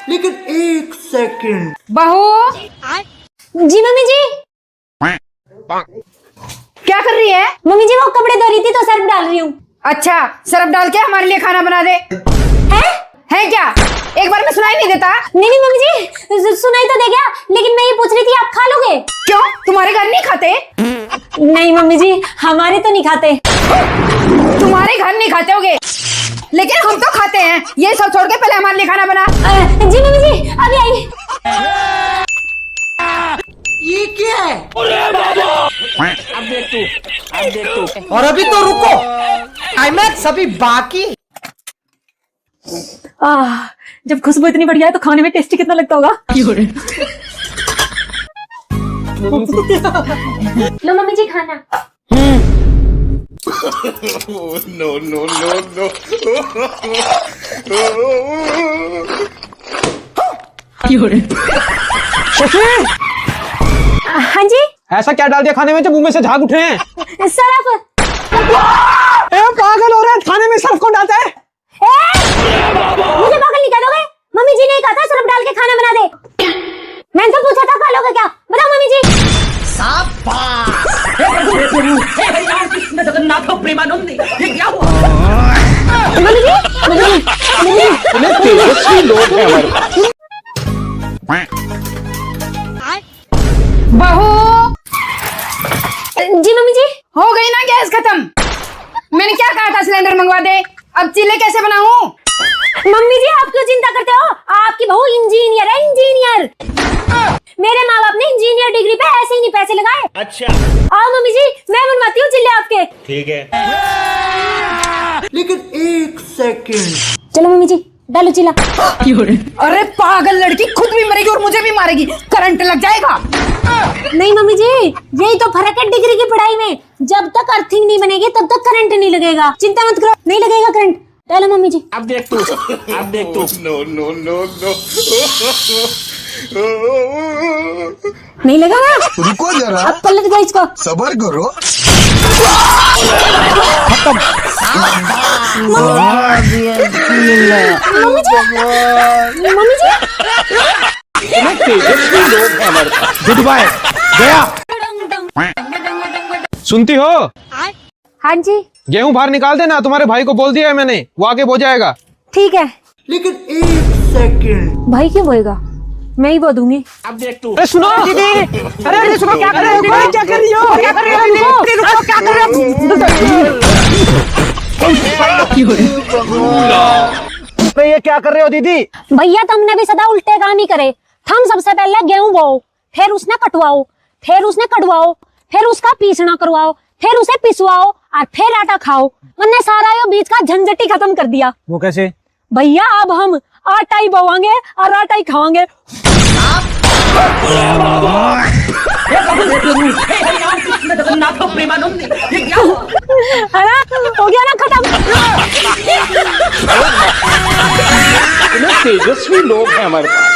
लेकिन एक सेकंड। बहू जी मम्मी जी। क्या कर रही है? मम्मी जी वो कपड़े धो रही थी तो सर्फ डाल रही हूँ। अच्छा, सर्फ डाल के हमारे लिए खाना बना दे। है क्या? एक बार में सुनाई नहीं देता? नहीं नहीं मम्मी जी सुनाई तो दे गया, लेकिन मैं ये पूछ रही थी आप खा लोगे? क्यों, तुम्हारे घर नहीं खाते? नहीं मम्मी जी हमारे तो नहीं खाते। तुम्हारे घर नहीं खाते होगे, लेकिन हम तो खाते हैं। ये सब छोड़ के पहले हमारे लिए खाना बना। जी मम्मी जी अभी आइए। ये क्या है? अब देख तू। और अभी तो रुको, क्लाइमैक्स अभी बाकी। जब खुशबू इतनी बढ़िया है तो खाने में टेस्टी कितना लगता होगा। लो मम्मी जी खाना। no. हाँ जी। ऐसा क्या डाल दिया खाने में जो मुंह में से झाग उठे हैं? सर्फ। पागल हो रहा है, खाने में सर्फ कौन डालता है? मुझे पागल नहीं कह दोगे? मम्मी जी ने कहा था सर्फ डाल के खाना बना दे। मैंने तो पूछा था खा लोगे क्या? बताओ मम्मी जी। प्रेमानंद ये क्या हुआ? मम्मी जी तेजस्वी लोग हैं हमारे पास। बहू जी मम्मी जी। हो गई ना गैस खत्म? मैंने क्या कहा था सिलेंडर मंगवा दे। अब चीले कैसे बनाऊं? मम्मी जी आप क्यों चिंता करते हो? आपकी बहू इंजीनियर है, इंजीनियर। मेरे माँ बाप ने इंजीनियर डिग्री पे ऐसे ही नहीं पैसे लगाए। अच्छा आओ मम्मी जी मैं बनवाती हूँ चिल्ले आपके। ठीक है, लेकिन एक सेकंड। चलो मम्मी जी डालो चिल्ला। अरे पागल लड़की, खुद भी मरेगी और मुझे भी मारेगी। करंट लग जाएगा। नहीं मम्मी जी यही तो फर्क है डिग्री की पढ़ाई में। जब तक अर्थिंग नहीं बनेगी तब तक करंट नहीं लगेगा। चिंता मत करो, नहीं लगेगा करंट। डालो मम्मी जी। अब देख तू। no. नहीं लगा ना? रुको जरा, अब पलट गया इसको। सबर करो। मम्मी जी तेजस्वी लोग हैं हमारे पास। गुड बाय गया। सुनती हो? हाँ जी गेहूं बाहर निकाल देना, तुम्हारे भाई को बोल दिया है मैंने, वो आगे बो जाएगा। ठीक है। लेकिन एक सेकंड। भाई क्यों बोएगा? मैं ही बो दूंगी। अब देख तू। अरे सुनो दीदी, अरे सुनो, क्या कर रहे हो? क्या कर रही हो? क्या कर रही हो? क्या कर रहे हो? ये क्या कर रहे हो दीदी? भैया तुमने भी सदा उल्टे काम ही करे। हम सबसे पहले गेहूं बोओ, फिर उसने कटवाओ, फिर उसने कटवाओ, फिर उसका पीसना करवाओ, फिर उसे पिसवाओ और फिर आटा खाओ। हमने सारा ये बीच का झंझट ही खत्म कर दिया। वो कैसे? भैया अब हम आटा ही बोवांगे और आटा ही खावांगे। प्रेमानंद ये क्या हुआ? है ना? हो गया ना खत्म। तेजस्वी लोग हैं हमारे पास।